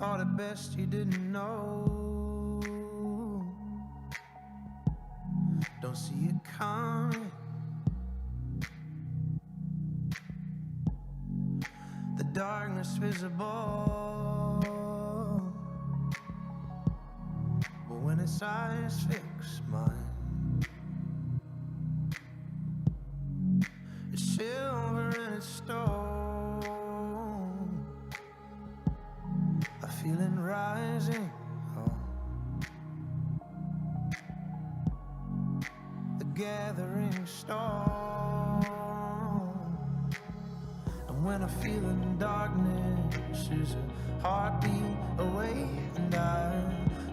thought it best you didn't know. Don't see it coming. The darkness visible, but when its eyes fix mine, it's silver and it's stone. I feel it rising, the gathering storm. And when I feel in darkness is a heartbeat away, and I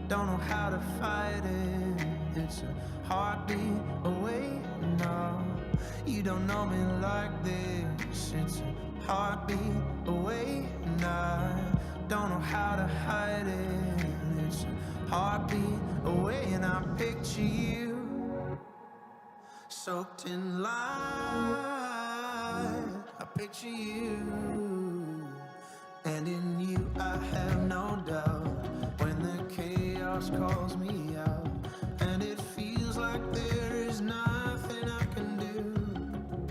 don't know how to fight it. It's a heartbeat away now. You don't know me like this. It's a heartbeat away, and I don't know how to hide it. It's a heartbeat away, and I picture you soaked in light. I picture you, and in you I have no doubt. When the chaos calls me out, and it feels like there is nothing I can do,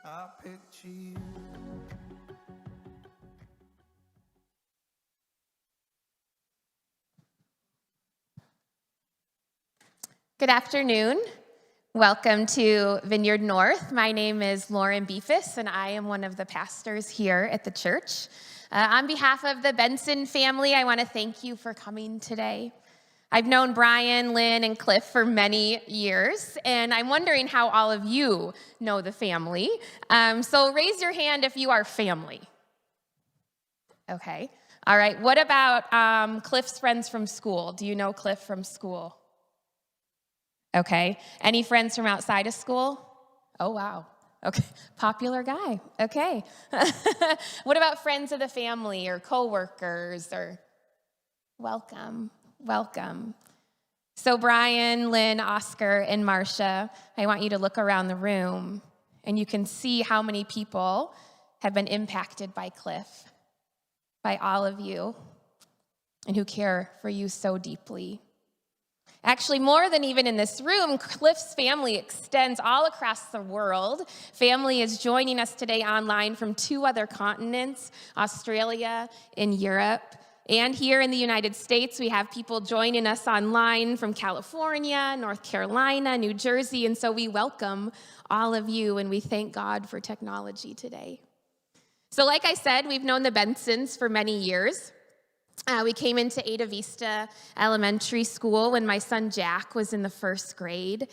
I picture you. Good afternoon. Welcome to Vineyard North. My name is Lauren Beefus, and I am one of the pastors here at the church. On behalf of the Benson family, I want to thank you for coming today. I've known Brian, Lynn, and Cliff for many years, and I'm wondering how all of you know the family. So raise your hand if you are family. Okay. All right. What about Cliff's friends from school? Do you know Cliff from school? Okay. Any friends from outside of school? Oh, wow. Okay. Popular guy. Okay. What about friends of the family or coworkers or welcome? Welcome. So Brian, Lynn, Oscar, and Marcia, I want you to look around the room and you can see how many people have been impacted by Cliff, by all of you, and who care for you so deeply. Actually, more than even in this room, Cliff's family extends all across the world. Family is joining us today online from 2 other continents, Australia and Europe. And here in the United States, we have people joining us online from California, North Carolina, New Jersey. And so we welcome all of you, and we thank God for technology today. So like I said, we've known the Bensons for many years. We came into Ada Vista Elementary School when my son Jack was in the 1st grade,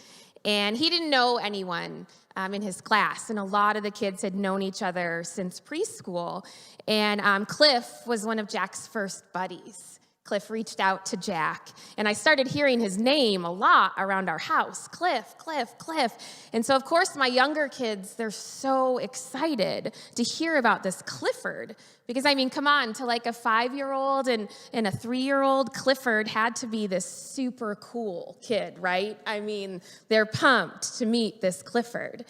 and he didn't know anyone in his class, and a lot of the kids had known each other since preschool, and Cliff was one of Jack's first buddies. Cliff reached out to Jack, and I started hearing his name a lot around our house, Cliff, Cliff, Cliff. And so, of course, my younger kids, they're so excited to hear about this Clifford, because, I mean, come on, to like a 5-year-old and a 3-year-old, Clifford had to be this super cool kid, right? I mean, they're pumped to meet this Clifford.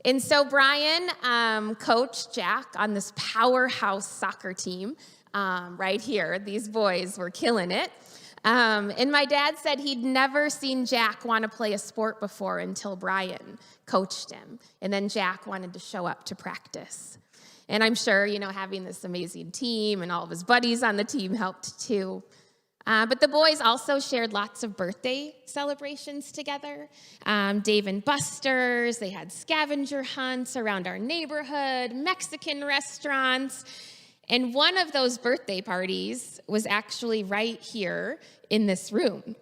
And so Brian coached Jack on this powerhouse soccer team right here. These boys were killing it. And my dad said he'd never seen Jack want to play a sport before until Brian coached him. And then Jack wanted to show up to practice. And I'm sure, having this amazing team and all of his buddies on the team helped too. But the boys also shared lots of birthday celebrations together. Dave and Buster's, they had scavenger hunts around our neighborhood, Mexican restaurants. And one of those birthday parties was actually right here in this room.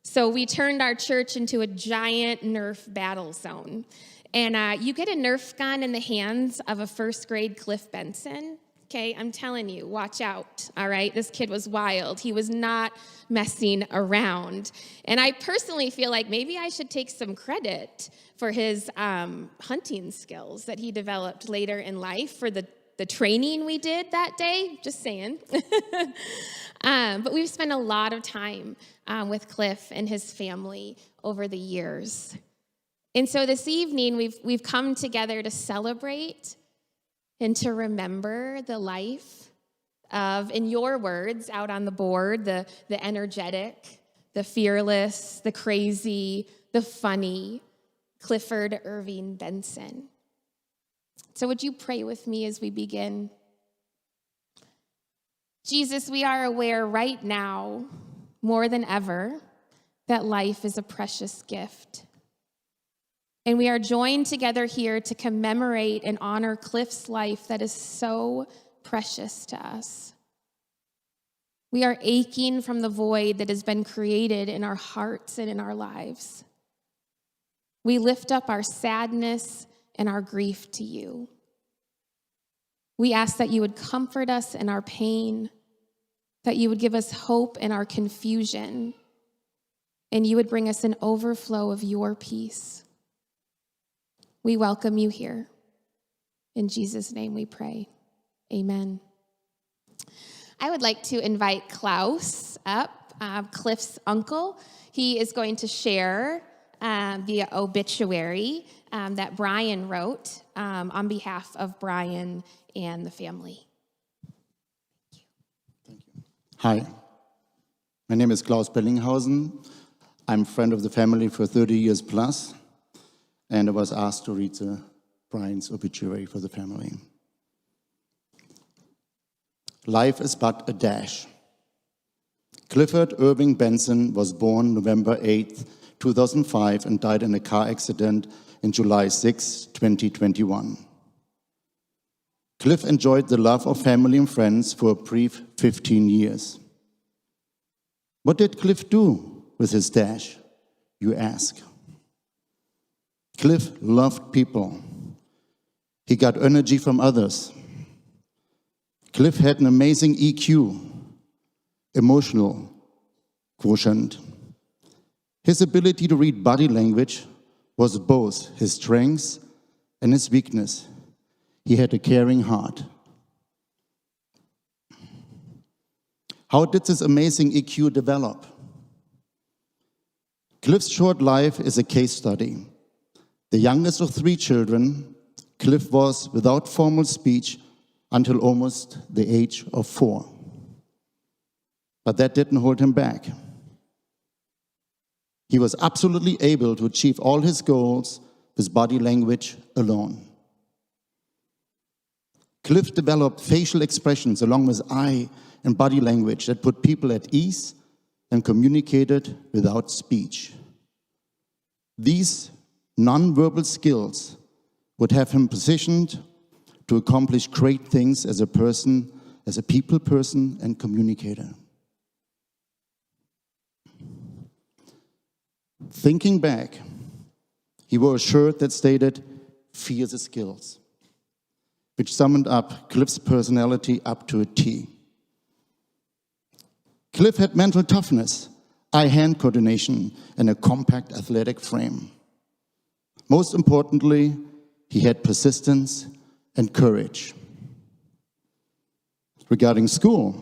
So we turned our church into a giant Nerf battle zone. And you get a Nerf gun in the hands of a 1st grade Cliff Benson. Okay, I'm telling you, watch out, all right? This kid was wild. He was not messing around. And I personally feel like maybe I should take some credit for his hunting skills that he developed later in life for the training we did that day, just saying. But we've spent a lot of time with Cliff and his family over the years. And so this evening, we've come together to celebrate and to remember the life of, in your words, out on the board, the energetic, the fearless, the crazy, the funny, Clifford Irving Benson. So would you pray with me as we begin? Jesus, we are aware right now, more than ever, that life is a precious gift. And we are joined together here to commemorate and honor Cliff's life that is so precious to us. We are aching from the void that has been created in our hearts and in our lives. We lift up our sadness and our grief to you. We ask that you would comfort us in our pain, that you would give us hope in our confusion, and you would bring us an overflow of your peace. We welcome you here. In Jesus' name we pray. Amen. I would like to invite Klaus up, Cliff's uncle. He is going to share the obituary that Brian wrote on behalf of Brian and the family. Thank you. Hi, my name is Klaus Bellinghausen. I'm a friend of the family for 30 years plus, and I was asked to read Brian's obituary for the family. Life is but a dash. Clifford Irving Benson was born November 8, 2005, and died in a car accident in July 6, 2021. Cliff enjoyed the love of family and friends for a brief 15 years. What did Cliff do with his dash, you ask? Cliff loved people. He got energy from others. Cliff had an amazing EQ, emotional quotient. His ability to read body language was both his strength and his weakness. He had a caring heart. How did this amazing EQ develop? Cliff's short life is a case study. The youngest of 3 children, Cliff was without formal speech until almost the age of 4. But that didn't hold him back. He was absolutely able to achieve all his goals with body language alone. Cliff developed facial expressions along with eye and body language that put people at ease and communicated without speech. These nonverbal skills would have him positioned to accomplish great things as a person, as a people person and communicator. Thinking back, he wore a shirt that stated, "Fear the skills," which summed up Cliff's personality up to a T. Cliff had mental toughness, eye-hand coordination, and a compact athletic frame. Most importantly, he had persistence and courage. Regarding school,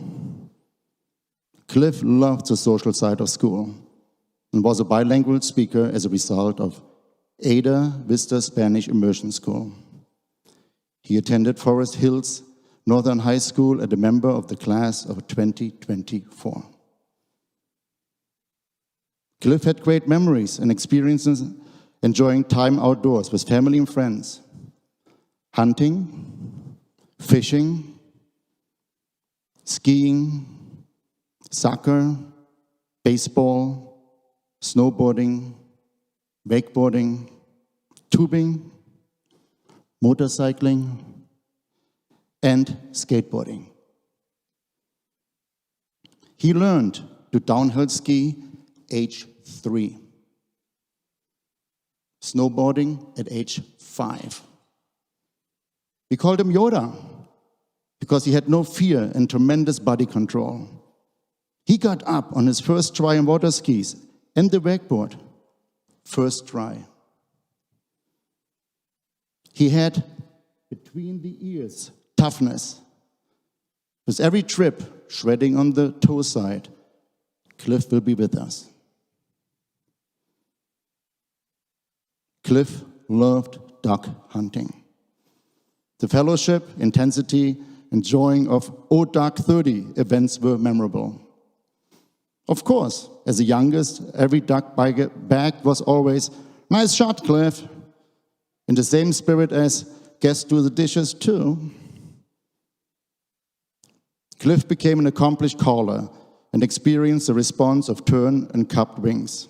Cliff loved the social side of school and was a bilingual speaker as a result of Ada Vista Spanish Immersion School. He attended Forest Hills Northern High School as a member of the class of 2024. Cliff had great memories and experiences enjoying time outdoors with family and friends. Hunting, fishing, skiing, soccer, baseball, snowboarding, wakeboarding, tubing, motorcycling, and skateboarding. He learned to downhill ski age 3, snowboarding at age 5. We called him Yoda because he had no fear and tremendous body control. He got up on his first try on water skis and the wakeboard. First try. He had between the ears toughness. With every trip, shredding on the toe side, Cliff will be with us. Cliff loved duck hunting. The fellowship, intensity, enjoying of Dark 30 events were memorable. Of course, as the youngest, every duck bag was always, "Nice shot, Cliff," in the same spirit as, "Guess do the dishes too." Cliff became an accomplished caller and experienced the response of tern and cupped wings.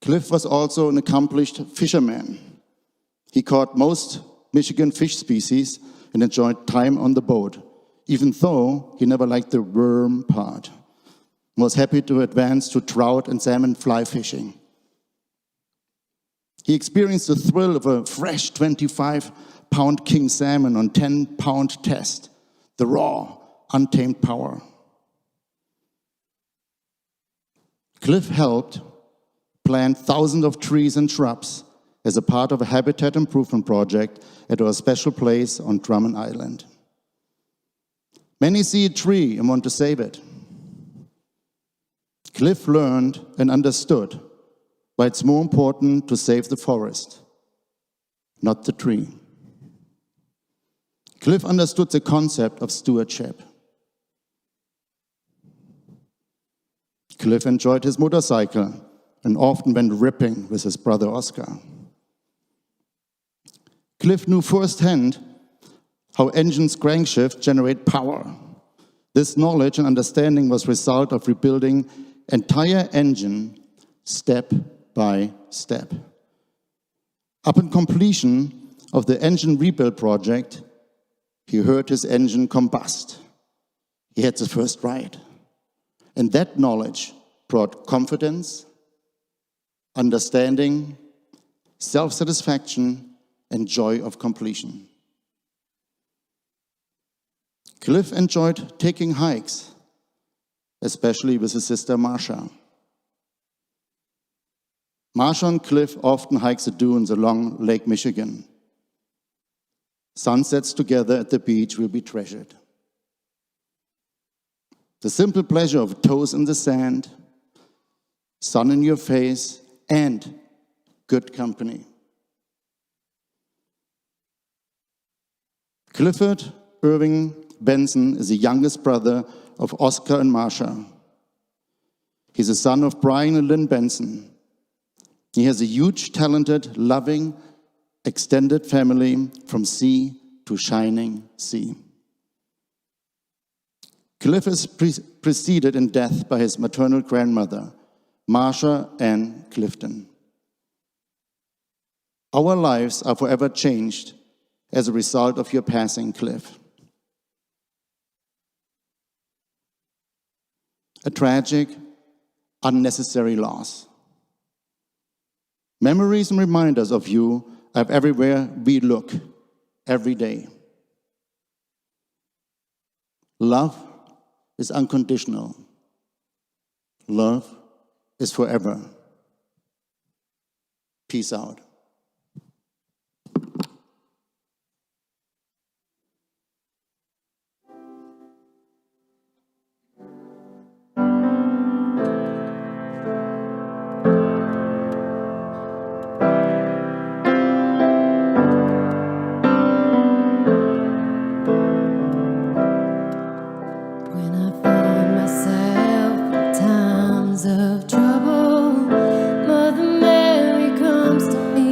Cliff was also an accomplished fisherman. He caught most Michigan fish species and enjoyed time on the boat, even though he never liked the worm part. He was happy to advance to trout and salmon fly fishing. He experienced the thrill of a fresh 25-pound king salmon on 10-pound test, the raw, untamed power. Cliff helped plant thousands of trees and shrubs as a part of a habitat improvement project at our special place on Drummond Island. Many see a tree and want to save it. Cliff learned and understood why it's more important to save the forest, not the tree. Cliff understood the concept of stewardship. Cliff enjoyed his motorcycle and often went ripping with his brother Oscar. Cliff knew firsthand how engines crankshift generate power. This knowledge and understanding was the result of rebuilding entire engine step by step. Upon completion of the engine rebuild project, he heard his engine combust. He had the first ride. And that knowledge brought confidence, understanding, self-satisfaction, and joy of completion. Cliff enjoyed taking hikes, especially with his sister Marsha. Marsha and Cliff often hike the dunes along Lake Michigan. Sunsets together at the beach will be treasured. The simple pleasure of toes in the sand, sun in your face, and good company. Clifford Irving Benson is the youngest brother of Oscar and Marsha. He's the son of Brian and Lynn Benson. He has a huge, talented, loving, extended family from sea to shining sea. Cliff is preceded in death by his maternal grandmother, Marsha Ann Clifton. Our lives are forever changed as a result of your passing, Cliff. A tragic, unnecessary loss. Memories and reminders of you are everywhere we look, every day. Love is unconditional. Love is forever. Peace out. When I find myself in times of trouble, Mother Mary comes to me.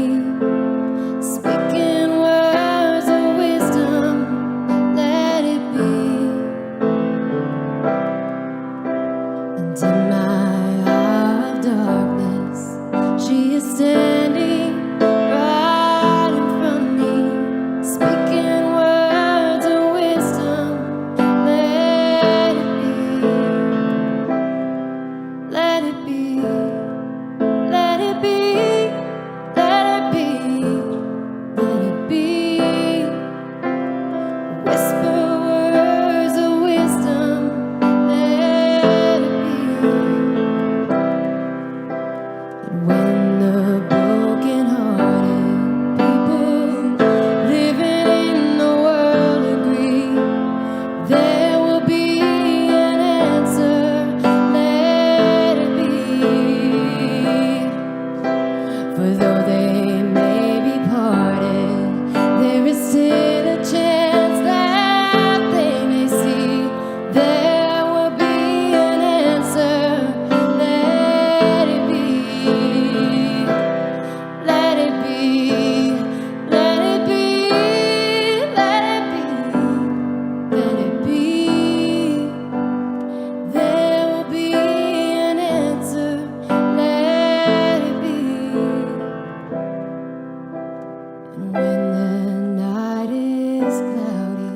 is cloudy,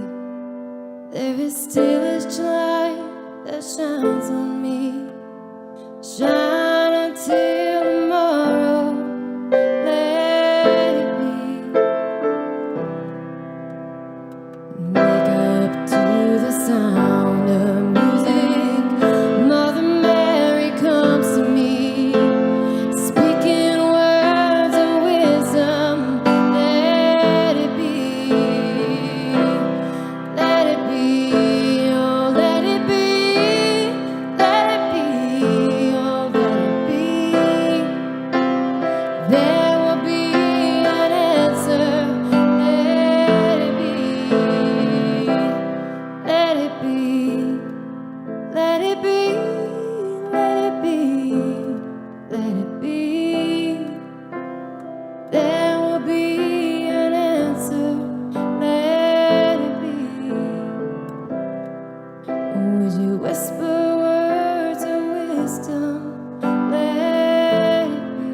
there is still a light that shines on me. Shine until tomorrow, let it be. Wake up to the sound of music. Mother Mary comes to me, speaking words of wisdom. Let it be, let it be, oh let it be, let it be, oh let it be. There will be an answer. Let it be, let it be, let it be, let it be, let it be. There will be an answer. Let it be. Would you whisper words of wisdom? Let it be.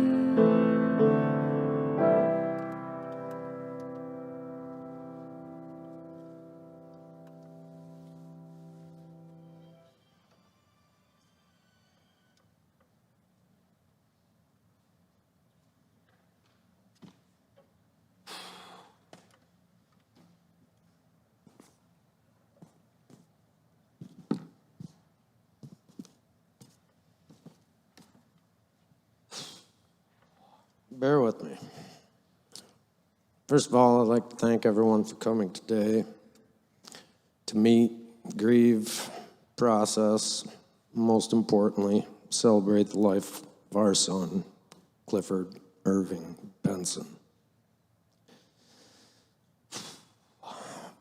Bear with me. First of all, I'd like to thank everyone for coming today to meet, grieve, process, most importantly, celebrate the life of our son, Clifford Irving Benson.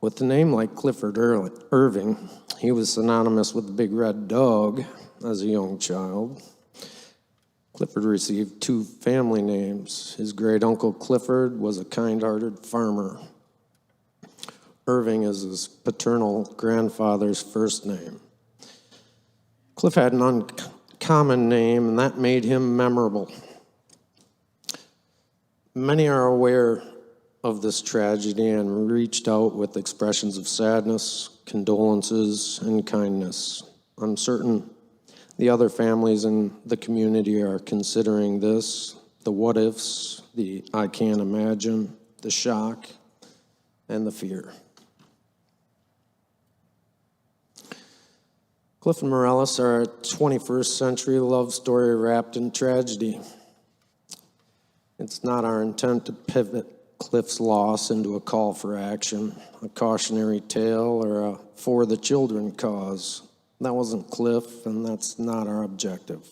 With a name like Clifford Irving, he was synonymous with the big red dog as a young child. Clifford received two family names. His great-uncle Clifford was a kind-hearted farmer. Irving is his paternal grandfather's first name. Cliff had an uncommon name, and that made him memorable. Many are aware of this tragedy and reached out with expressions of sadness, condolences, and kindness. I'm certain the other families in the community are considering this, the what ifs, the I can't imagine, the shock, and the fear. Cliff and Morellis are a 21st century love story wrapped in tragedy. It's not our intent to pivot Cliff's loss into a call for action, a cautionary tale, or a for the children cause. That wasn't Cliff, and that's not our objective.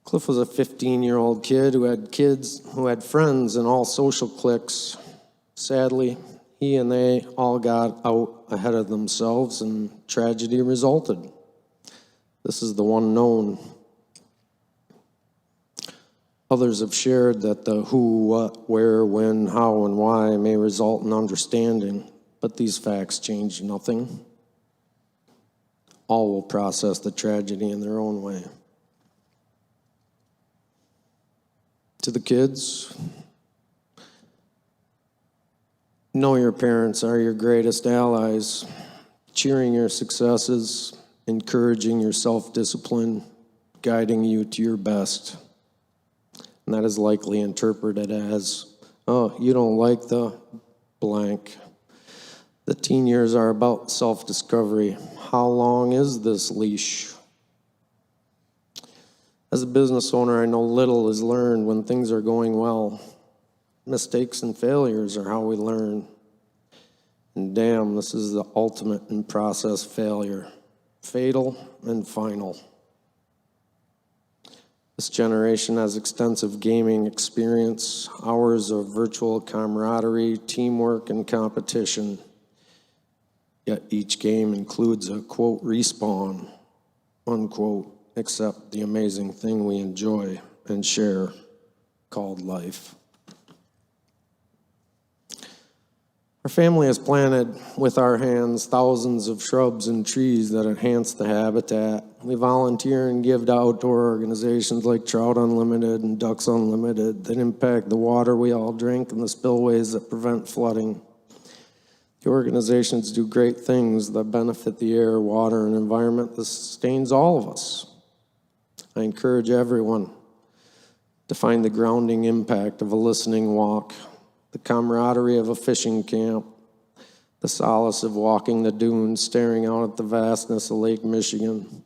Cliff was a 15-year-old kid who had friends in all social cliques. Sadly, he and they all got out ahead of themselves, and tragedy resulted. This is the one known. Others have shared that the who, what, where, when, how, and why may result in understanding, but these facts change nothing. All will process the tragedy in their own way. To the kids, know your parents are your greatest allies, cheering your successes, encouraging your self-discipline, guiding you to your best. And that is likely interpreted as, oh, you don't like the blank. The teen years are about self-discovery. How long is this leash? As a business owner, I know little is learned when things are going well. Mistakes and failures are how we learn. And damn, this is the ultimate in process failure. Fatal and final. This generation has extensive gaming experience, hours of virtual camaraderie, teamwork, and competition. Yet each game includes a, quote, respawn, unquote, except the amazing thing we enjoy and share called life. Our family has planted with our hands thousands of shrubs and trees that enhance the habitat. We volunteer and give to outdoor organizations like Trout Unlimited and Ducks Unlimited that impact the water we all drink and the spillways that prevent flooding. The organizations do great things that benefit the air, water, and environment that sustains all of us. I encourage everyone to find the grounding impact of a listening walk, the camaraderie of a fishing camp, the solace of walking the dunes, staring out at the vastness of Lake Michigan,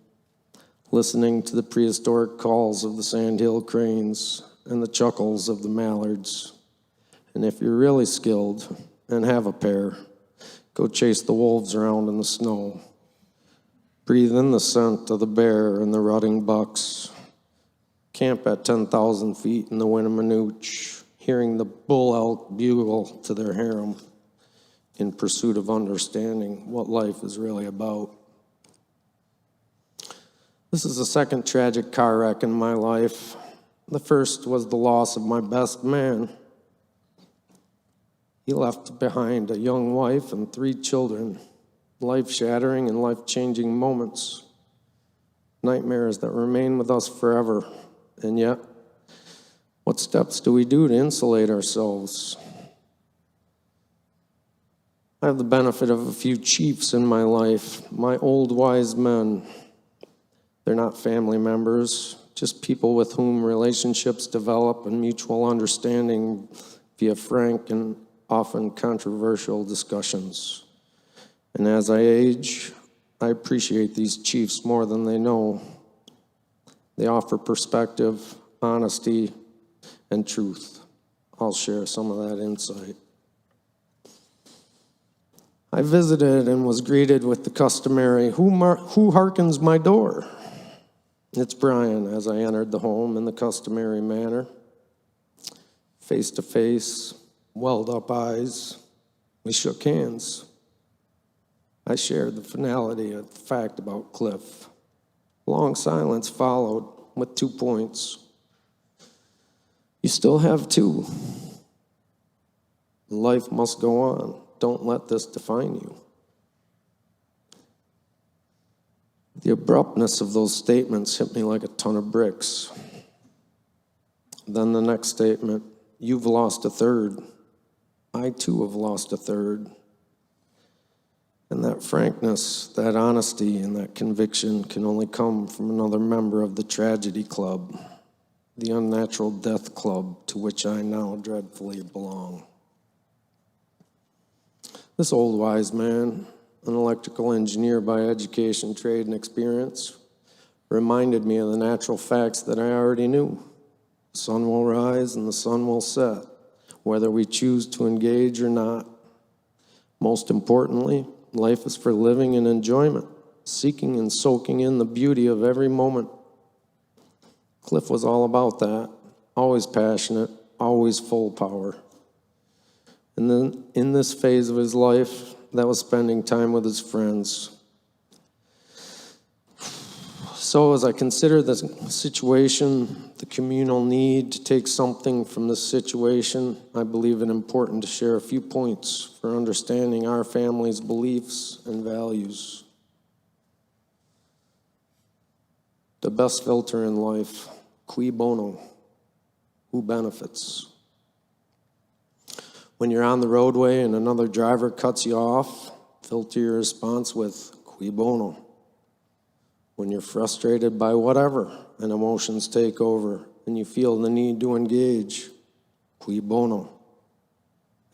listening to the prehistoric calls of the sandhill cranes and the chuckles of the mallards. And if you're really skilled and have a pair, go chase the wolves around in the snow. Breathe in the scent of the bear and the rutting bucks. Camp at 10,000 feet in the Winnemanooch, hearing the bull elk bugle to their harem in pursuit of understanding what life is really about. This is the second tragic car wreck in my life. The first was the loss of my best man. He left behind a young wife and 3 children, life-shattering and life-changing moments, nightmares that remain with us forever. And yet, what steps do we do to insulate ourselves? I have the benefit of a few chiefs in my life, my old wise men. They're not family members, just people with whom relationships develop and mutual understanding via frank and often controversial discussions. And as I age, I appreciate these chiefs more than they know. They offer perspective, honesty, and truth. I'll share some of that insight. I visited and was greeted with the customary, who hearkens my door? It's Brian, as I entered the home in the customary manner. Face to face, welled up eyes, we shook hands. I shared the finality of the fact about Cliff. Long silence followed with 2 points. You still have 2. Life must go on. Don't let this define you. The abruptness of those statements hit me like a ton of bricks. Then the next statement, you've lost a third. I too have lost a third. And that frankness, that honesty, and that conviction can only come from another member of the tragedy club, the unnatural death club to which I now dreadfully belong. This old wise man, an electrical engineer by education, trade, and experience, reminded me of the natural facts that I already knew. The sun will rise and the sun will set, whether we choose to engage or not. Most importantly, life is for living and enjoyment, seeking and soaking in the beauty of every moment. Cliff was all about that, always passionate, always full power. And then in this phase of his life, that was spending time with his friends. So as I consider the situation, the communal need to take something from this situation, I believe it important to share a few points for understanding our family's beliefs and values. The best filter in life, cui bono, who benefits? When you're on the roadway and another driver cuts you off, filter your response with cui bono. When you're frustrated by whatever and emotions take over and you feel the need to engage, cui bono.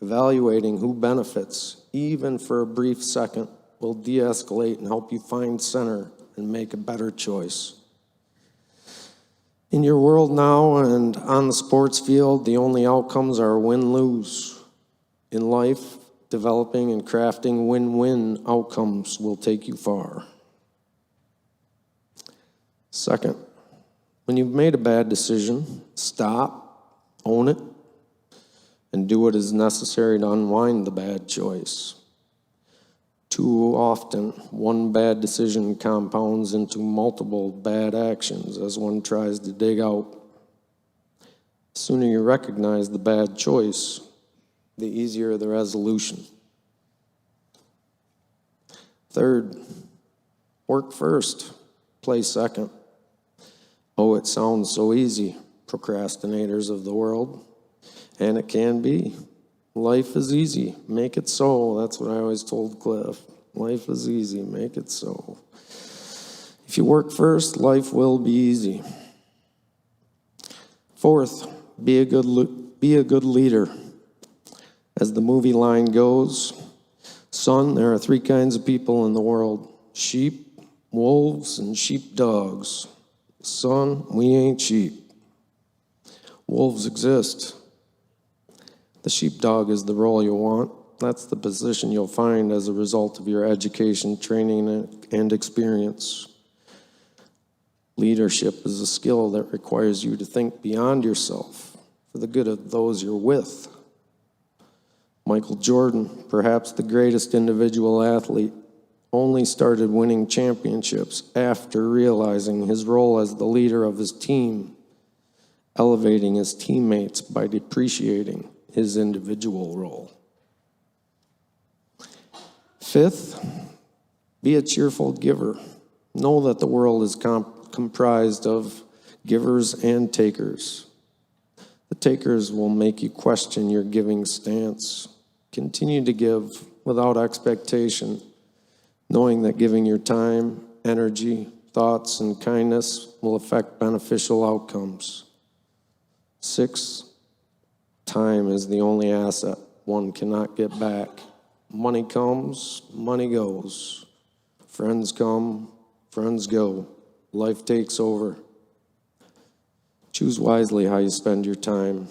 Evaluating who benefits, even for a brief second, will de-escalate and help you find center and make a better choice. In your world now and on the sports field, the only outcomes are win-lose. In life, developing and crafting win-win outcomes will take you far. Second, when you've made a bad decision, stop, own it, and do what is necessary to unwind the bad choice. Too often, one bad decision compounds into multiple bad actions as one tries to dig out. The sooner you recognize the bad choice, the easier the resolution. Third, work first, play second. Oh, it sounds so easy, procrastinators of the world, and it can be. Life is easy. Make it so. That's what I always told Cliff. Life is easy. Make it so. If you work first, life will be easy. Fourth, be a good leader. As the movie line goes, son, there are three kinds of people in the world: sheep, wolves, and sheepdogs. Son, we ain't sheep. Wolves exist. The sheepdog is the role you want. That's the position you'll find as a result of your education, training, and experience. Leadership is a skill that requires you to think beyond yourself for the good of those you're with. Michael Jordan, perhaps the greatest individual athlete, only started winning championships after realizing his role as the leader of his team, elevating his teammates by depreciating his individual role. Fifth, be a cheerful giver. Know that the world is comprised of givers and takers. The takers will make you question your giving stance. Continue to give without expectation, knowing that giving your time, energy, thoughts, and kindness will affect beneficial outcomes. Six, time is the only asset one cannot get back. Money comes, money goes. Friends come, friends go. Life takes over. Choose wisely how you spend your time.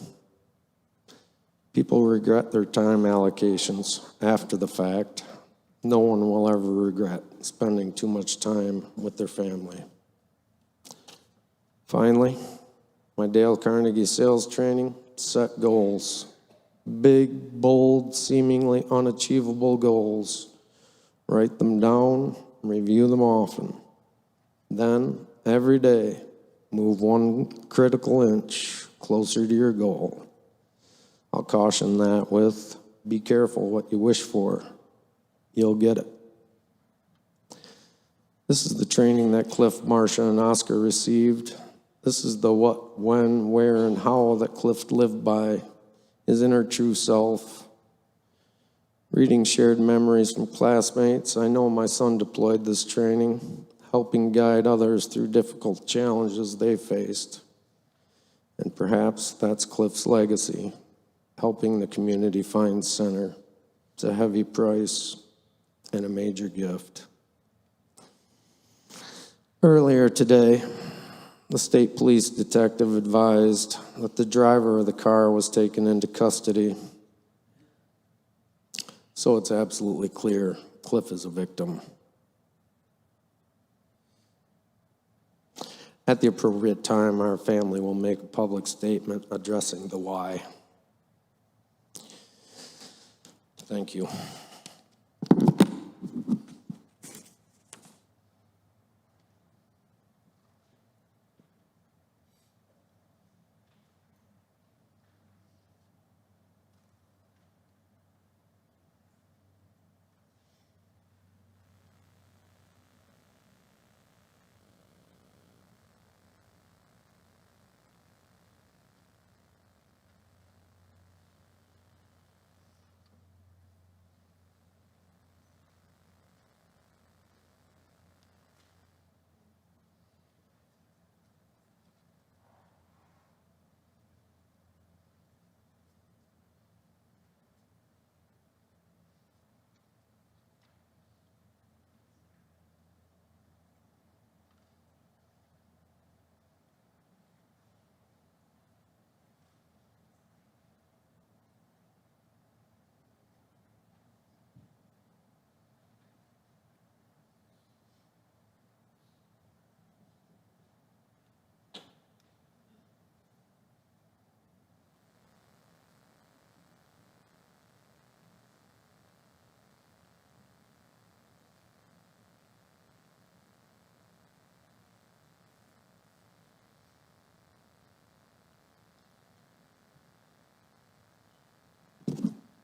People regret their time allocations after the fact. No one will ever regret spending too much time with their family. Finally, my Dale Carnegie sales training: set goals. Big, bold, seemingly unachievable goals. Write them down, review them often. Then, every day, move one critical inch closer to your goal. I'll caution that with, be careful what you wish for. You'll get it. This is the training that Cliff, Marcia, and Oscar received. This is the what, when, where, and how that Cliff lived by, his inner true self. Reading shared memories from classmates, I know my son deployed this training, helping guide others through difficult challenges they faced. And perhaps that's Cliff's legacy, helping the community find center. It's a heavy price and a major gift. Earlier today, the state police detective advised that the driver of the car was taken into custody. So it's absolutely clear Cliff is a victim. At the appropriate time, our family will make a public statement addressing the why. Thank you.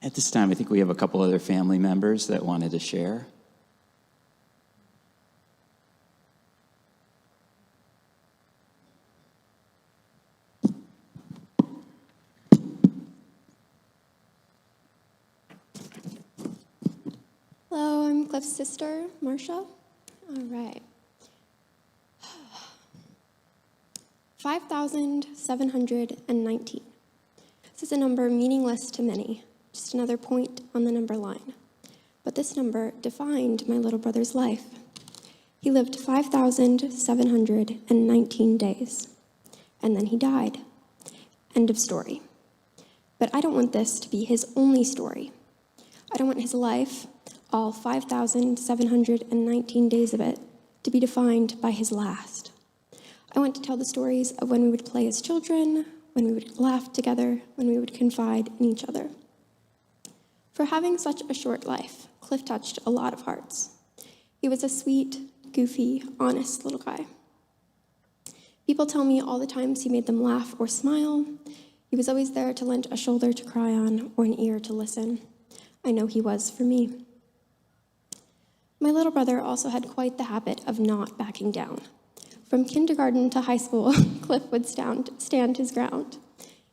At this time, I think we have a couple other family members that wanted to share. Cliff's sister, Marcia. All right. 5,719. This is a number meaningless to many, just another point on the number line. But this number defined my little brother's life. He lived 5,719 days, and then he died. End of story. But I don't want this to be his only story. I don't want his life, all 5,719 days of it, to be defined by his last. I want to tell the stories of when we would play as children, when we would laugh together, when we would confide in each other. For having such a short life, Cliff touched a lot of hearts. He was a sweet, goofy, honest little guy. People tell me all the times he made them laugh or smile. He was always there to lend a shoulder to cry on or an ear to listen. I know he was for me. My little brother also had quite the habit of not backing down. From kindergarten to high school, Cliff would stand his ground.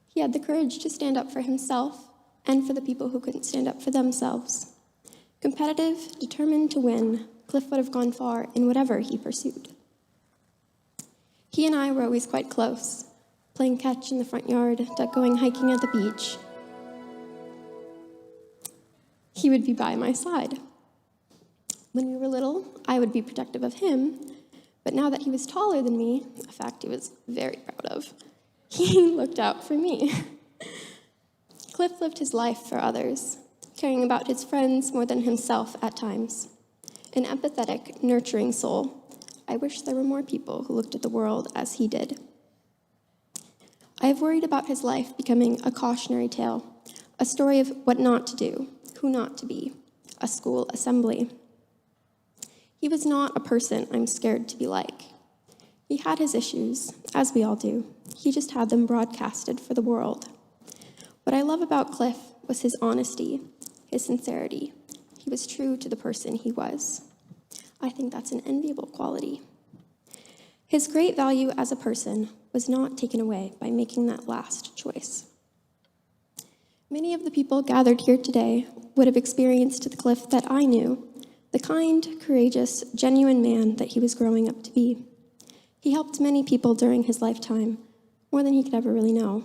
He had the courage to stand up for himself and for the people who couldn't stand up for themselves. Competitive, determined to win, Cliff would have gone far in whatever he pursued. He and I were always quite close, playing catch in the front yard, going hiking at the beach. He would be by my side. When we were little, I would be protective of him, but now that he was taller than me, a fact he was very proud of, he looked out for me. Cliff lived his life for others, caring about his friends more than himself at times. An empathetic, nurturing soul. I wish there were more people who looked at the world as he did. I have worried about his life becoming a cautionary tale, a story of what not to do, who not to be, a school assembly. He was not a person I'm scared to be like. He had his issues, as we all do. He just had them broadcasted for the world. What I love about Cliff was his honesty, his sincerity. He was true to the person he was. I think that's an enviable quality. His great value as a person was not taken away by making that last choice. Many of the people gathered here today would have experienced the Cliff that I knew, the kind, courageous, genuine man that he was growing up to be. He helped many people during his lifetime, more than he could ever really know.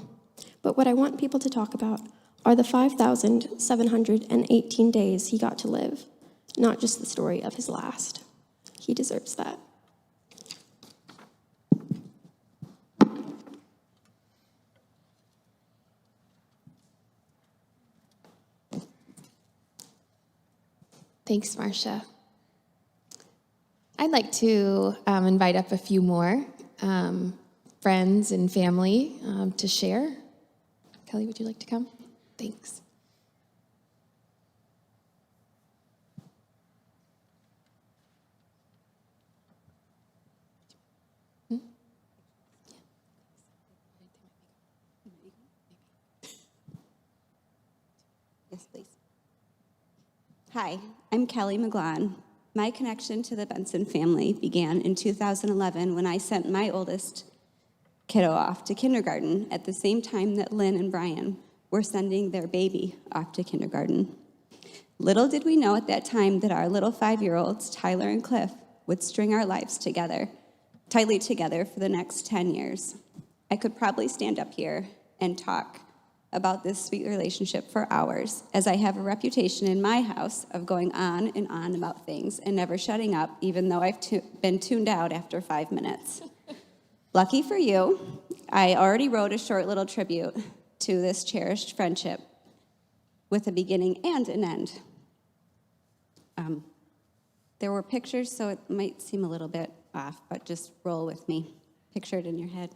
But what I want people to talk about are the 5,718 days he got to live, not just the story of his last. He deserves that. Thanks, Marcia. I'd like to invite up a few more friends and family to share. Kelly, would you like to come? Thanks. Yes, please. Hi, I'm Kelly McGlon. My connection to the Benson family began in 2011 when I sent my oldest kiddo off to kindergarten at the same time that Lynn and Brian were sending their baby off to kindergarten. Little did we know at that time that our little 5-year-olds, Tyler and Cliff, would string our lives together, tightly together for the next 10 years. I could probably stand up here and talk about this sweet relationship for hours, as I have a reputation in my house of going on and on about things and never shutting up, even though I've been tuned out after 5 minutes. Lucky for you, I already wrote a short little tribute to this cherished friendship with a beginning and an end. There were pictures, so it might seem a little bit off, but just roll with me. Picture it in your head.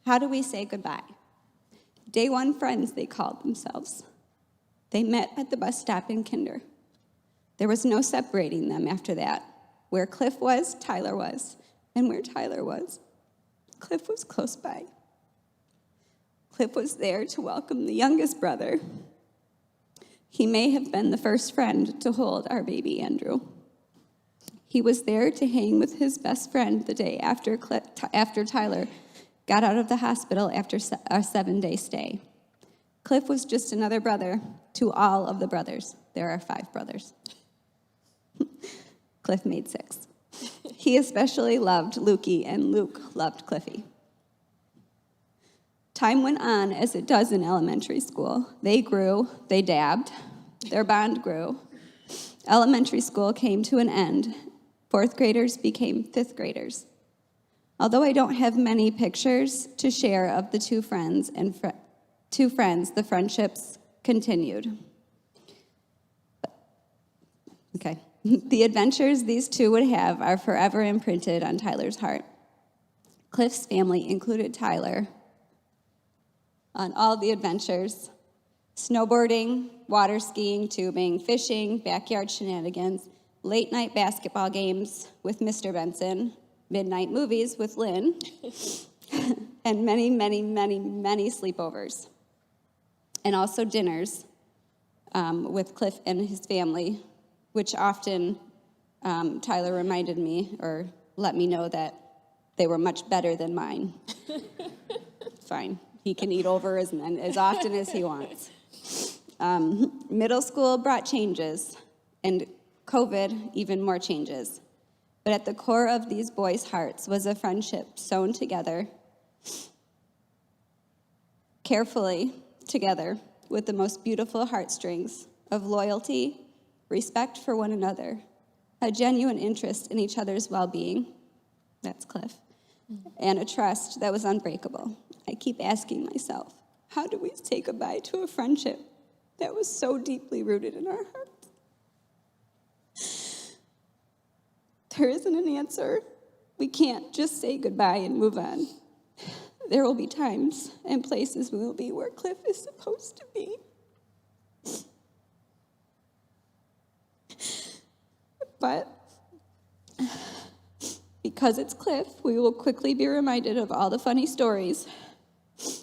How do we say goodbye? Day one friends, they called themselves. They met at the bus stop in Kinder. There was no separating them after that. Where Cliff was, Tyler was. And where Tyler was, Cliff was close by. Cliff was there to welcome the youngest brother. He may have been the first friend to hold our baby Andrew. He was there to hang with his best friend the day after Tyler got out of the hospital after a 7-day stay. Cliff was just another brother to all of the brothers. There are 5 brothers. Cliff made 6. He especially loved Lukey, and Luke loved Cliffy. Time went on as it does in elementary school. They grew, they dabbed, their bond grew. Elementary school came to an end. 4th graders became 5th graders. Although I don't have many pictures to share of the two friends, the friendships continued. Okay. The adventures these two would have are forever imprinted on Tyler's heart. Cliff's family included Tyler on all the adventures: snowboarding, water skiing, tubing, fishing, backyard shenanigans, late-night basketball games with Mr. Benson, midnight movies with Lynn, and many, many, many, many sleepovers. And also dinners with Cliff and his family, which often Tyler reminded me or let me know that they were much better than mine. Fine. He can eat over as often as he wants. Middle school brought changes, and COVID even more changes. But at the core of these boys' hearts was a friendship sewn together, carefully together, with the most beautiful heartstrings of loyalty, respect for one another, a genuine interest in each other's well-being, that's Cliff, and a trust that was unbreakable. I keep asking myself, how do we say goodbye to a friendship that was so deeply rooted in our hearts? There isn't an answer. We can't just say goodbye and move on. There will be times and places we will be where Cliff is supposed to be. But because it's Cliff, we will quickly be reminded of all the funny stories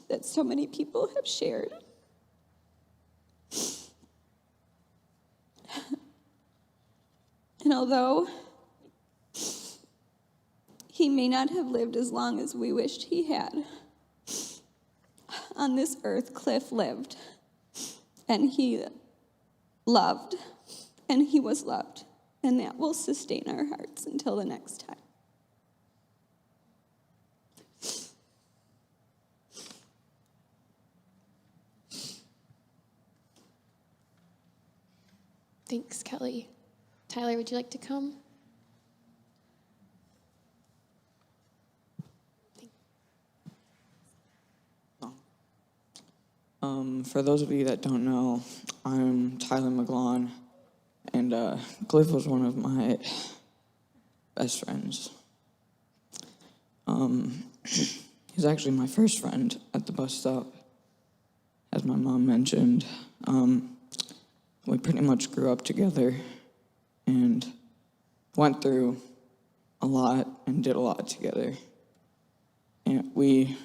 that so many people have shared. And although he may not have lived as long as we wished he had, on this earth, Cliff lived, and he loved, and he was loved, and that will sustain our hearts until the next time. Thanks, Kelly. Tyler, would you like to come? For those of you that don't know, I'm Tyler McGlon, and Cliff was one of my best friends. He's actually my first friend at the bus stop, as my mom mentioned. We pretty much grew up together and went through a lot and did a lot together. And we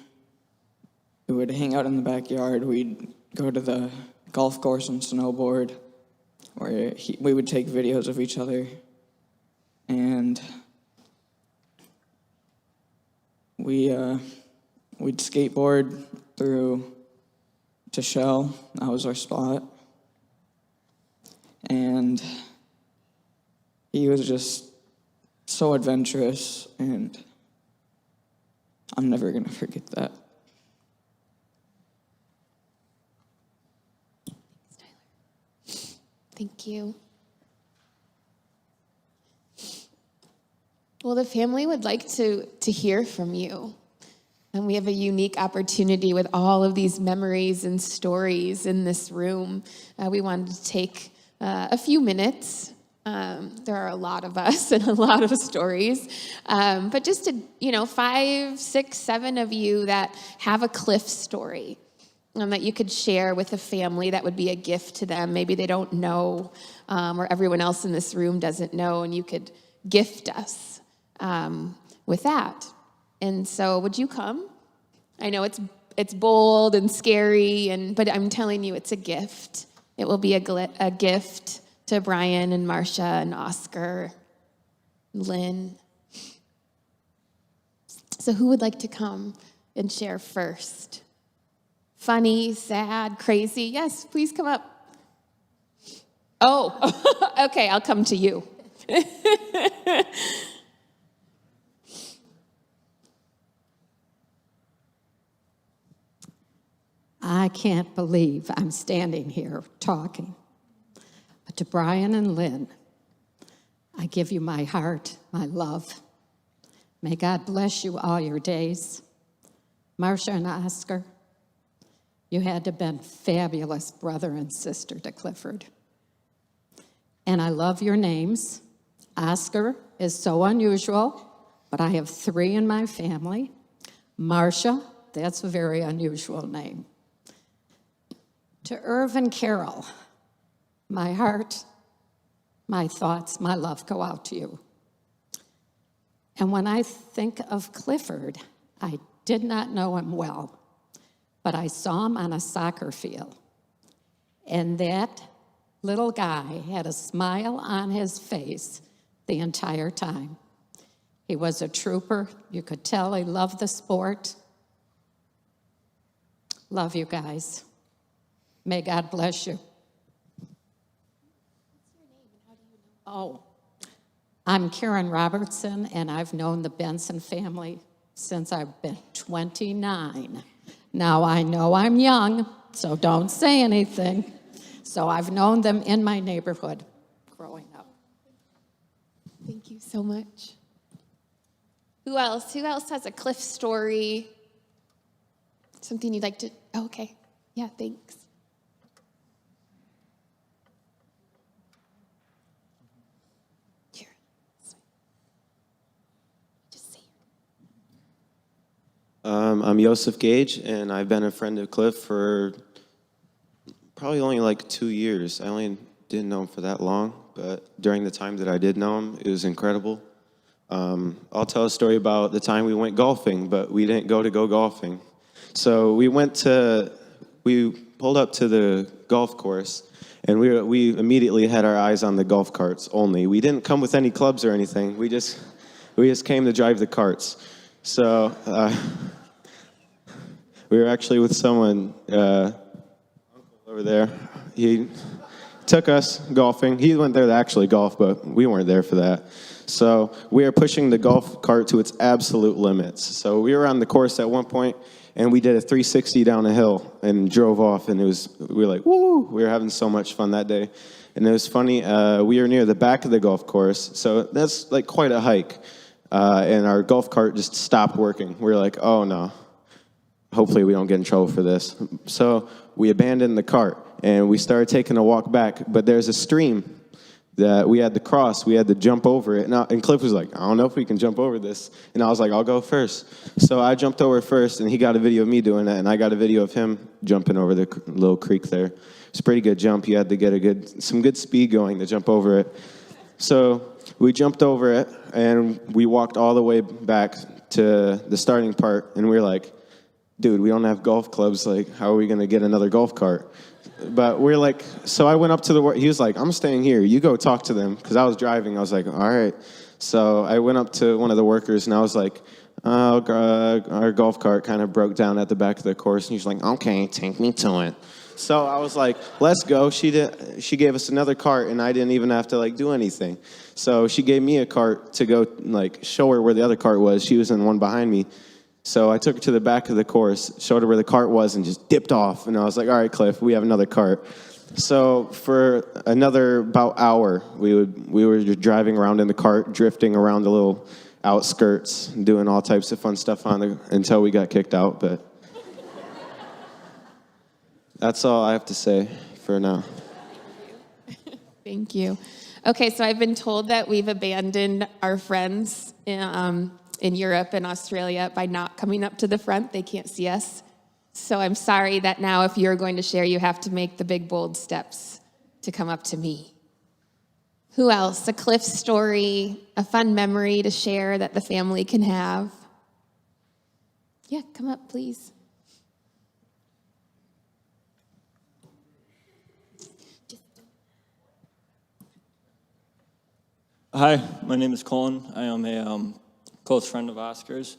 would hang out in the backyard. We'd go to the golf course and snowboard, where we would take videos of each other. And we'd skateboard through to Shell. That was our spot. And he was just so adventurous, and I'm never going to forget that. Thank you. Well, the family would like to hear from you. And we have a unique opportunity with all of these memories and stories in this room. We wanted to take a few minutes. There are a lot of us and a lot of stories. But just to, 5, 6, 7 of you that have a Cliff story that you could share with a family that would be a gift to them. Maybe they don't know, or everyone else in this room doesn't know, and you could gift us with that. And so would you come? I know it's bold and scary, but I'm telling you, it's a gift. It will be a gift to Brian and Marcia and Oscar, Lynn. So who would like to come and share first? Funny, sad, crazy? Yes, please come up. Oh, okay, I'll come to you. can't believe I'm standing here talking. But to Brian and Lynn, I give you my heart, my love. May God bless you all your days. Marcia and Oscar, you had to have been fabulous brother and sister to Clifford. And I love your names. Oscar is so unusual, but I have 3 in my family. Marcia, that's a very unusual name. To Irv and Carol, my heart, my thoughts, my love go out to you. And when I think of Clifford, I did not know him well, but I saw him on a soccer field. And that little guy had a smile on his face the entire time. He was a trooper. You could tell he loved the sport. Love you guys. May God bless you. Oh, I'm Karen Robertson, and I've known the Benson family since I've been 29. Now, I know I'm young, so don't say anything. So I've known them in my neighborhood growing up. Thank you so much. Who else? Who else has a Cliff story? Something you'd like to, oh, okay. Yeah, thanks. Here. Just say I'm Joseph Gage, and I've been a friend of Cliff for probably only like 2 years. I only didn't know him for that long, but during the time that I did know him, it was incredible. I'll tell a story about the time we went golfing, but we didn't go golfing. So we pulled up to the golf course, and we immediately had our eyes on the golf carts only. We didn't come with any clubs or anything. We just came to drive the carts. So we were actually with someone, uncle over there. He took us golfing. He went there to actually golf, but we weren't there for that. So we are pushing the golf cart to its absolute limits. So we were on the course at one point, and we did a 360 down a hill and drove off, and we were like, woo! We were having so much fun that day. And it was funny, we were near the back of the golf course, so that's like quite a hike. And our golf cart just stopped working. We were like, oh no, hopefully we don't get in trouble for this. So we abandoned the cart, and we started taking a walk back, but there's a stream that we had to cross. We had to jump over it. And Cliff was like, I don't know if we can jump over this. And I was like, I'll go first. So I jumped over first, and he got a video of me doing that, and I got a video of him jumping over the little creek there. It's a pretty good jump. You had to get some good speed going to jump over it. So we jumped over it, and we walked all the way back to the starting part, and we were like, dude, we don't have golf clubs. Like, how are we going to get another golf cart? But we're like, so I went up to he was like, I'm staying here. You go talk to them. Because I was driving. I was like, all right. So I went up to one of the workers, and I was like, oh, our golf cart kind of broke down at the back of the course. And he's like, okay, take me to it. So I was like, let's go. She gave us another cart, and I didn't even have to, like, do anything. So she gave me a cart to go, like, show her where the other cart was. She was in one behind me. So I took her to the back of the course, showed her where the cart was, and just dipped off. And I was like, all right, Cliff, we have another cart. So for another about hour, we were just driving around in the cart, drifting around the little outskirts, doing all types of fun stuff until we got kicked out. But that's all I have to say for now. Thank you. Okay, so I've been told that we've abandoned our friends in Europe and Australia by not coming up to the front. They can't see us. So I'm sorry that now if you're going to share, you have to make the big, bold steps to come up to me. Who else? A Cliff story, a fun memory to share that the family can have. Yeah, come up, please. Hi, my name is Colin. I am a close friend of Oscar's,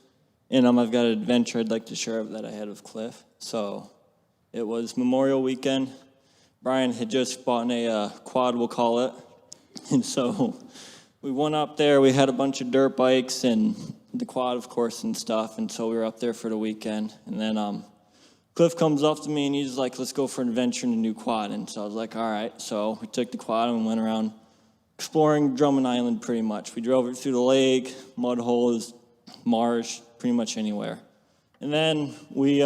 and I've got an adventure I'd like to share that I had with Cliff. So it was Memorial Weekend. Brian had just bought a quad, we'll call it, and so we went up there. We had a bunch of dirt bikes and the quad, of course, and stuff, and so we were up there for the weekend. And then Cliff comes up to me and he's like, let's go for an adventure in a new quad. And so I was like, all right. So we took the quad and went around exploring Drummond Island pretty much. We drove it through the lake, mud holes, marsh, pretty much anywhere. And then we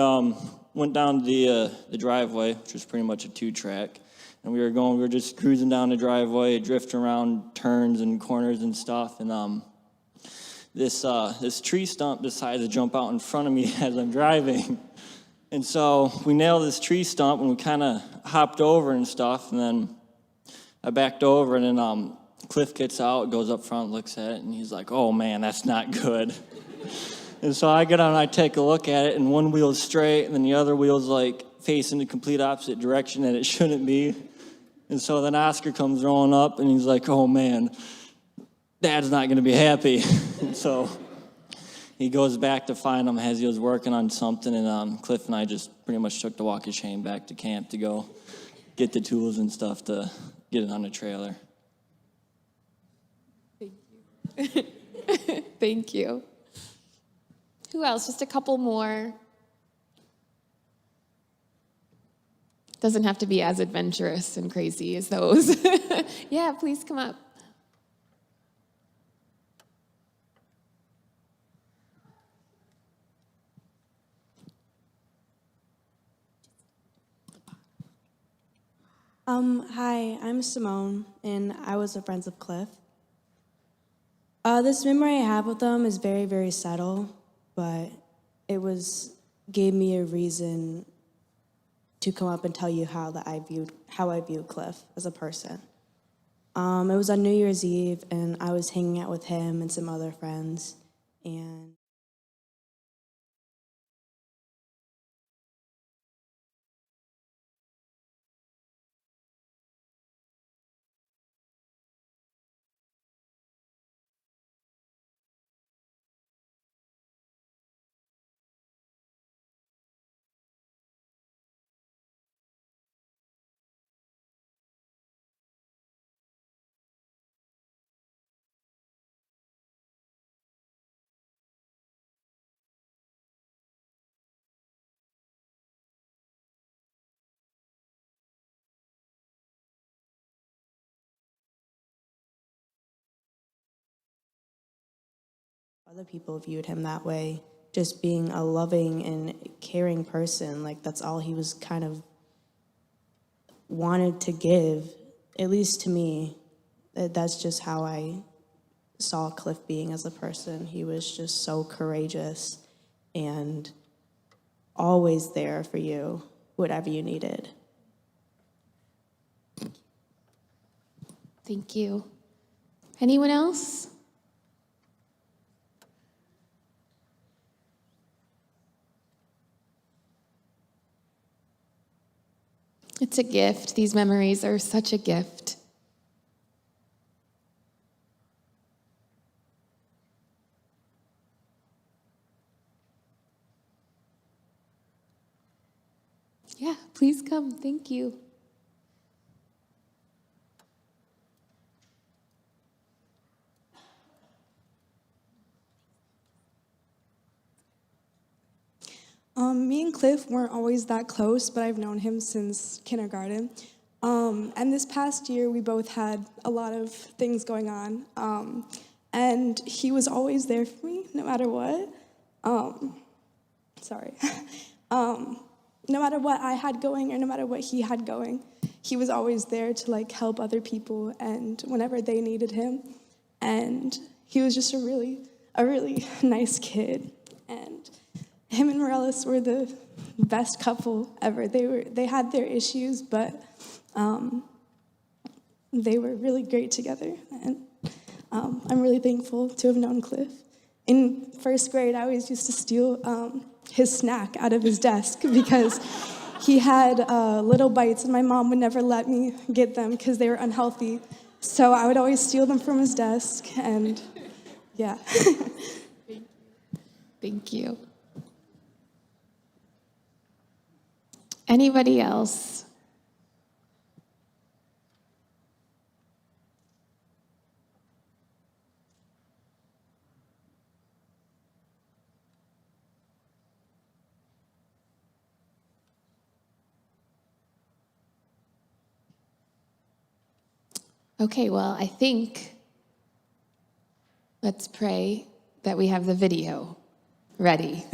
went down the driveway, which was pretty much a 2-track. And we were just cruising down the driveway, drifting around turns and corners and stuff. And this tree stump decided to jump out in front of me as I'm driving. And so we nailed this tree stump and we kind of hopped over and stuff. And then I backed over and then Cliff gets out, goes up front, looks at it, and he's like, oh man, that's not good. And so I get out and I take a look at it, and one wheel's straight and then the other wheel's like facing the complete opposite direction that it shouldn't be. And so then Oscar comes rolling up and he's like, oh man, Dad's not going to be happy. And so he goes back to find him as he was working on something, and Cliff and I just pretty much took the walkie chain back to camp to go get the tools and stuff to get it on the trailer. Thank you. Thank you. Who else? Just a couple more. Doesn't have to be as adventurous and crazy as those. Yeah, please come up. Hi, I'm Simone, and I was a friend of Cliff. This memory I have with them is very, very subtle, but it gave me a reason to come up and tell you how I viewed Cliff as a person. It was on New Year's Eve, and I was hanging out with him and some other friends, and other people viewed him that way, just being a loving and caring person. Like, that's all he was kind of wanted to give, at least to me. That's just how I saw Cliff being as a person. He was just so courageous and always there for you, whatever you needed. Thank you. Anyone else? It's a gift. These memories are such a gift. Yeah, please come. Thank you. Me and Cliff weren't always that close, but I've known him since kindergarten. And this past year, we both had a lot of things going on. And he was always there for me, no matter what. No matter what I had going or no matter what he had going, he was always there to help other people and whenever they needed him. And he was just a really nice kid. And him and Morellis were the best couple ever. They had their issues, but they were really great together. And I'm really thankful to have known Cliff. In first grade, I always used to steal his snack out of his desk because he had little bites, and my mom would never let me get them because they were unhealthy. So I would always steal them from his desk, and yeah. Thank you. Anybody else? Okay, well, I think let's pray that we have the video ready.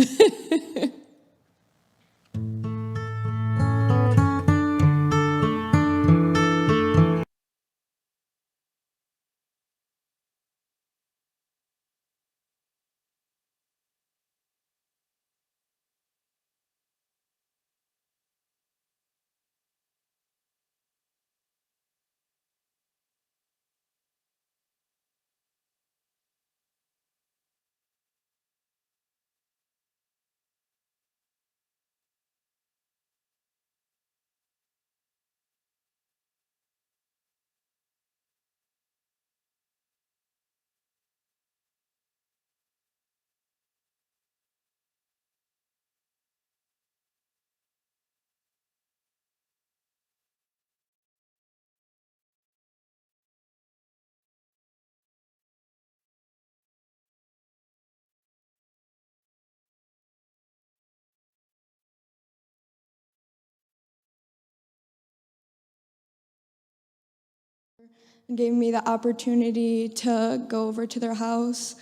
and gave me the opportunity to go over to their house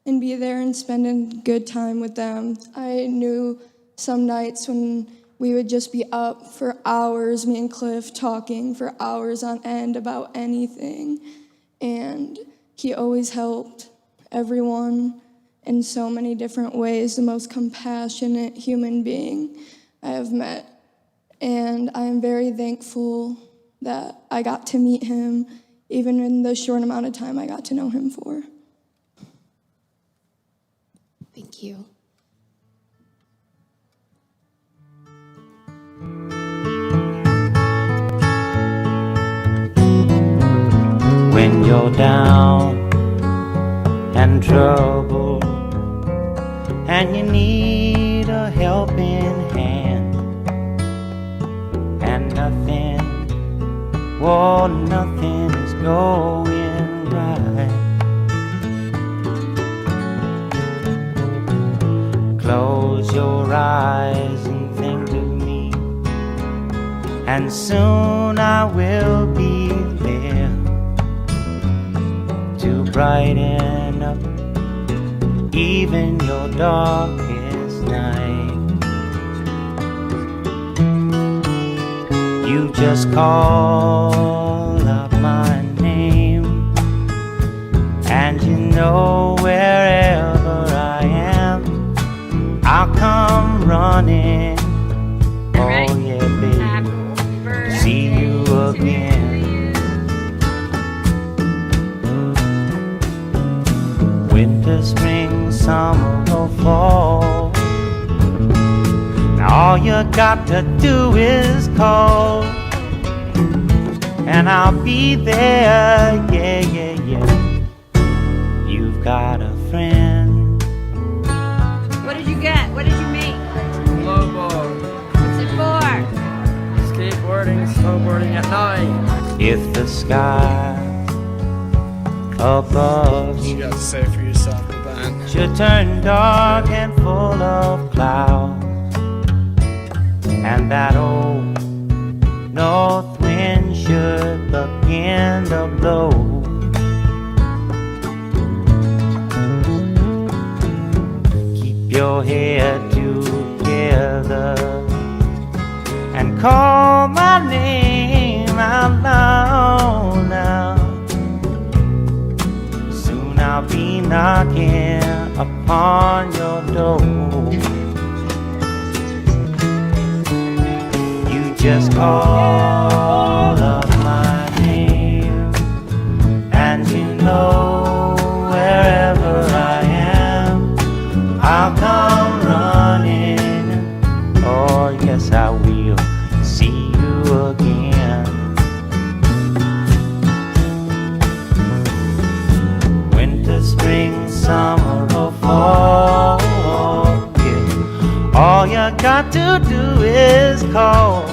and be there and spend a good time with them. I knew some nights when we would just be up for hours, me and Cliff talking for hours on end about anything. And he always helped everyone in so many different ways, the most compassionate human being I have met. And I am very thankful that I got to meet him, even in the short amount of time I got to know him for. Thank you. When you're down and troubled and you need a helping hand, and nothing is going right, close your eyes and think of me, and soon I will be there to brighten up even your darkest night. You just call up my name, and you know wherever I am, I'll come running. Oh yeah, baby, see you again. Winter, spring, summer or fall, now all you got to do is call, and I'll be there, yeah, yeah, yeah. You've got a friend. What did you get? What did you make? Glowball. What's it for? Skateboarding, snowboarding at night. If the sky above What you got to say for yourself, Ben? should turn dark and full of clouds, and that old north wind should begin to blow, keep your head together and call my name out loud now. Soon I'll be knocking upon your door. You just call up my name, and you know wherever I am, I'll come running. Oh yes, I will see you again. Winter, spring, summer or fall, yeah. All you got to do is call,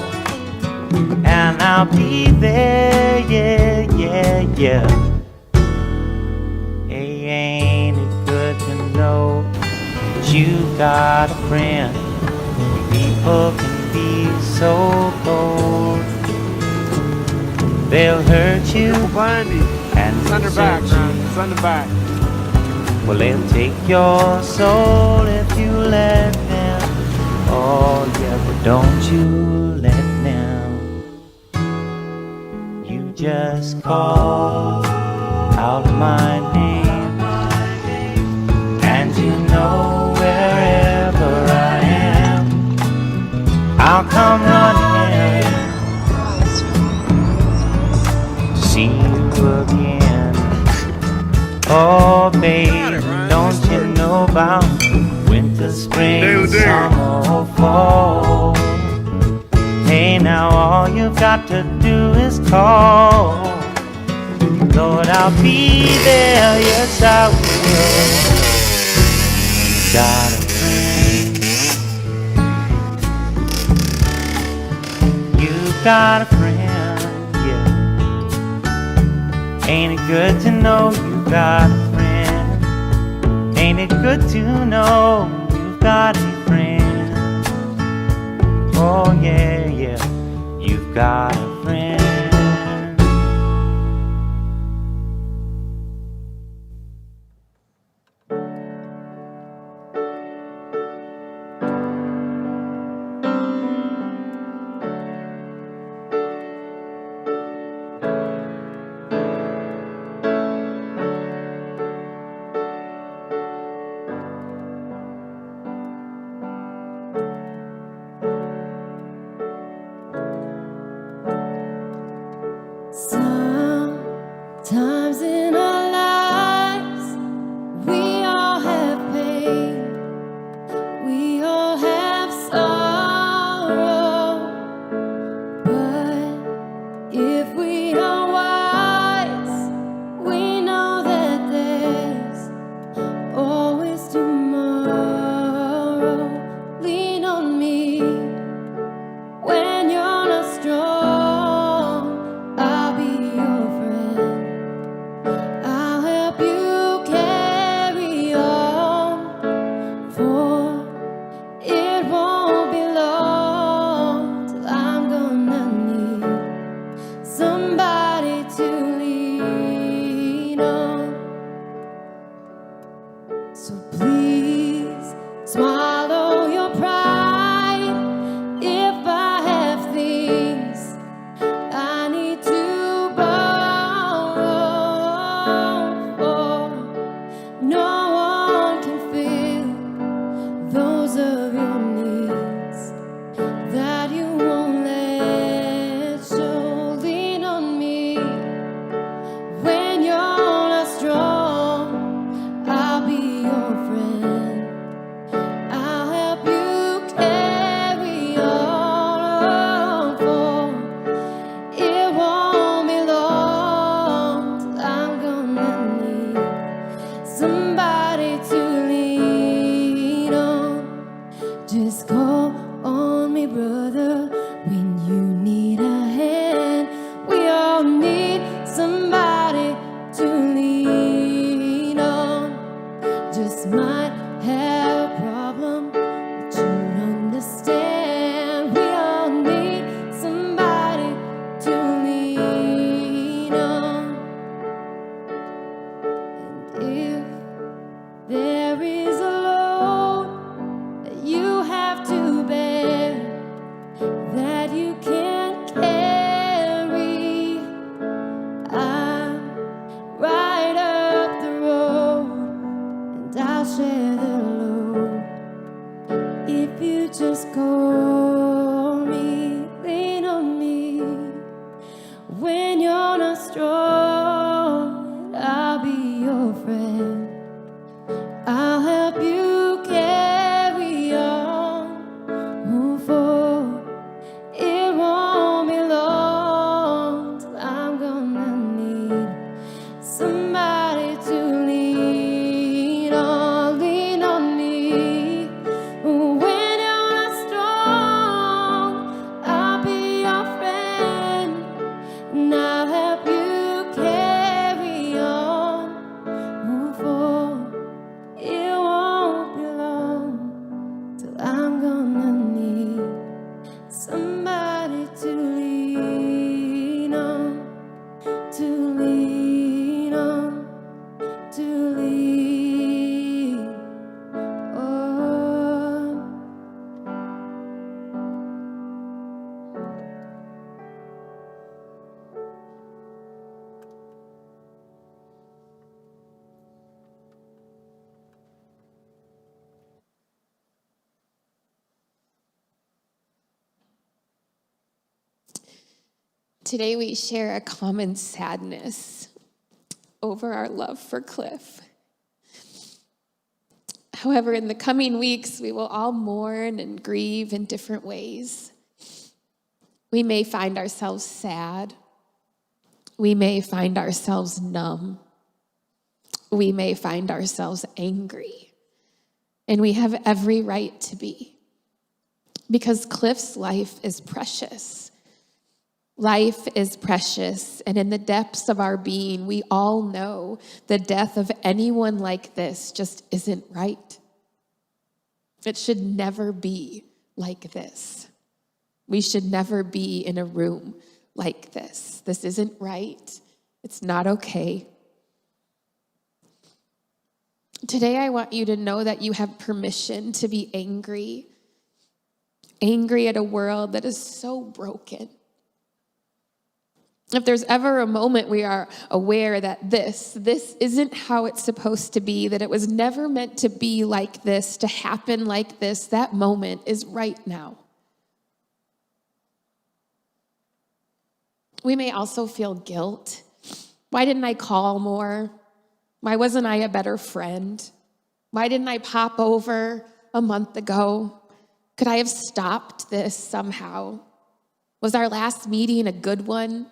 and I'll be there, yeah, yeah, yeah. Hey, ain't it good to know that you got a friend? People can be so cold, They'll hurt you and Send her back, man. Send her back. well, they'll take your soul if you let them. Oh yeah, but don't you let them. You just call out my name, and you know wherever I am, I'll come running to see you again. Oh babe, don't you know about winter, spring, summer, or fall? Hey now, all you've got to do is call. Lord, I'll be there, yes I will. Got a friend. You got a friend, yeah. Ain't it good to know you got a friend? Ain't it good to know you've got a friend? Oh yeah, yeah, you've got a friend. Sometimes in our lives, we all have pain, we all have sorrow, but if we are wise, we know that there's always tomorrow. Lean on me when you're not strong. I'll be your friend. I'll help you carry on, for it won't be long till I'm gonna need somebody to lean on. So please swallow your pride if I have things I need to borrow, for no one can fill those of your needs that you won't let show. Lean on me when you're not strong. I'll be your friend. I'll help you carry on, for it won't be long till I'm gonna need somebody to lean on. Just call on me, brother, when you need a hand. We all need somebody to lean on. Just might have a problem that you understand. We all need somebody to lean on. And if there is a load that you have to bear, that you can't carry, I'm right up the road, and I'll share the load. If you just call me, lean on me when you're not strong. I'll be your friend. I'll help you carry on, for it won't be long till I'm gonna need somebody to lean on. Lean on me when you're not strong. I'll be your friend, and I'll help you carry on, Today we share a common sadness over our love for Cliff. However, in the coming weeks, we will all mourn and grieve in different ways. We may find ourselves sad. We may find ourselves numb. We may find ourselves angry. And we have every right to be. Because Cliff's life is precious. Life is precious, and in the depths of our being, we all know the death of anyone like this just isn't right. It should never be like this. We should never be in a room like this. This isn't right. It's not okay. Today, I want you to know that you have permission to be angry. Angry at a world that is so broken. If there's ever a moment we are aware that this isn't how it's supposed to be, that it was never meant to be like this, to happen like this, that moment is right now. We may also feel guilt. Why didn't I call more? Why wasn't I a better friend? Why didn't I pop over a month ago? Could I have stopped this somehow? Was our last meeting a good one?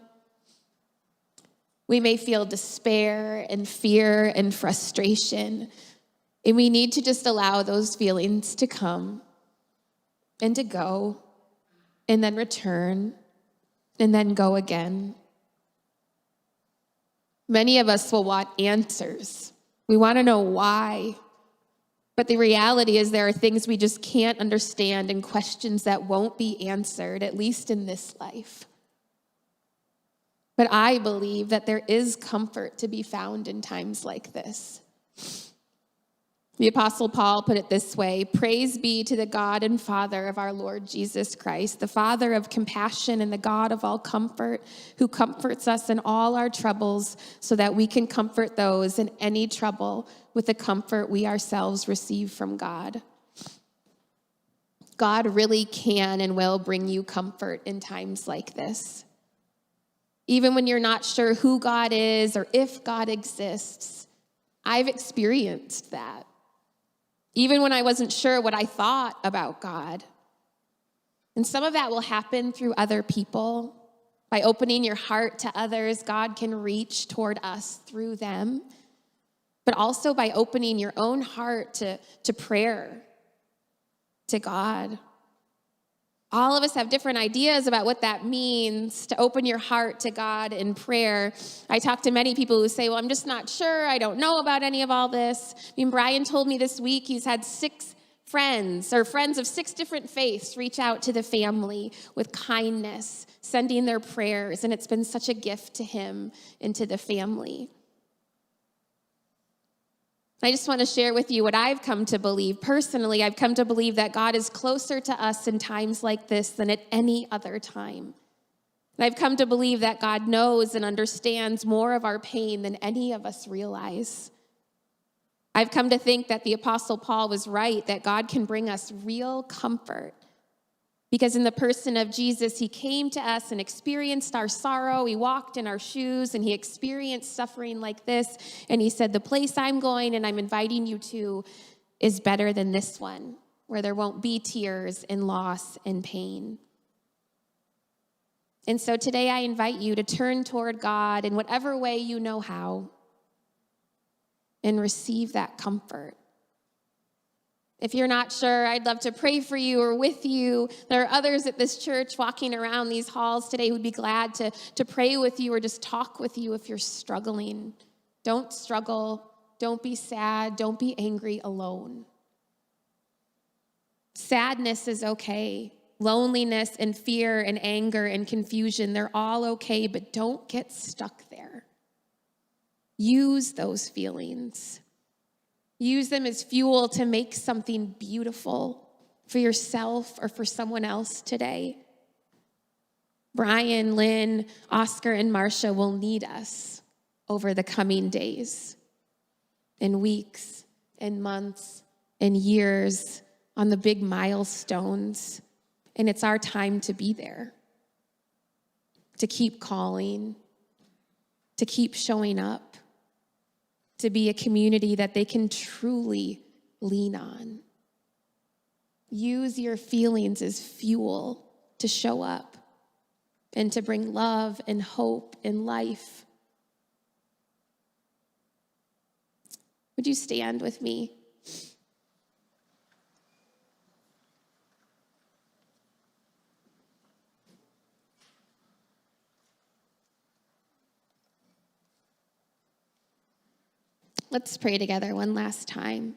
We may feel despair and fear and frustration, and we need to just allow those feelings to come and to go, and then return, and then go again. Many of us will want answers. We want to know why. But the reality is there are things we just can't understand and questions that won't be answered, at least in this life. But I believe that there is comfort to be found in times like this. The Apostle Paul put it this way: "Praise be to the God and Father of our Lord Jesus Christ, the Father of compassion and the God of all comfort, who comforts us in all our troubles so that we can comfort those in any trouble with the comfort we ourselves receive from God." God really can and will bring you comfort in times like this. Even when you're not sure who God is or if God exists, I've experienced that. Even when I wasn't sure what I thought about God. And some of that will happen through other people. By opening your heart to others, God can reach toward us through them. But also by opening your own heart to prayer, to God. All of us have different ideas about what that means, to open your heart to God in prayer. I talk to many people who say, well, I'm just not sure. I don't know about any of all this. I mean, Brian told me this week he's had 6 friends or friends of 6 different faiths reach out to the family with kindness, sending their prayers, and it's been such a gift to him and to the family. I just want to share with you what I've come to believe. Personally, I've come to believe that God is closer to us in times like this than at any other time. And I've come to believe that God knows and understands more of our pain than any of us realize. I've come to think that the Apostle Paul was right, that God can bring us real comfort. Because in the person of Jesus, he came to us and experienced our sorrow. He walked in our shoes and he experienced suffering like this. And he said, the place I'm going and I'm inviting you to is better than this one, where there won't be tears and loss and pain. And so today I invite you to turn toward God in whatever way you know how and receive that comfort. If you're not sure, I'd love to pray for you or with you. There are others at this church walking around these halls today who'd be glad to pray with you or just talk with you if you're struggling. Don't struggle. Don't be sad. Don't be angry alone. Sadness is okay. Loneliness and fear and anger and confusion, they're all okay, but don't get stuck there. Use those feelings. Use them as fuel to make something beautiful for yourself or for someone else today. Brian, Lynn, Oscar, and Marcia will need us over the coming days and weeks and months and years on the big milestones, and it's our time to be there. to keep calling, to keep showing up, to be a community that they can truly lean on. Use your feelings as fuel to show up and to bring love and hope and life. Would you stand with me? Let's pray together one last time.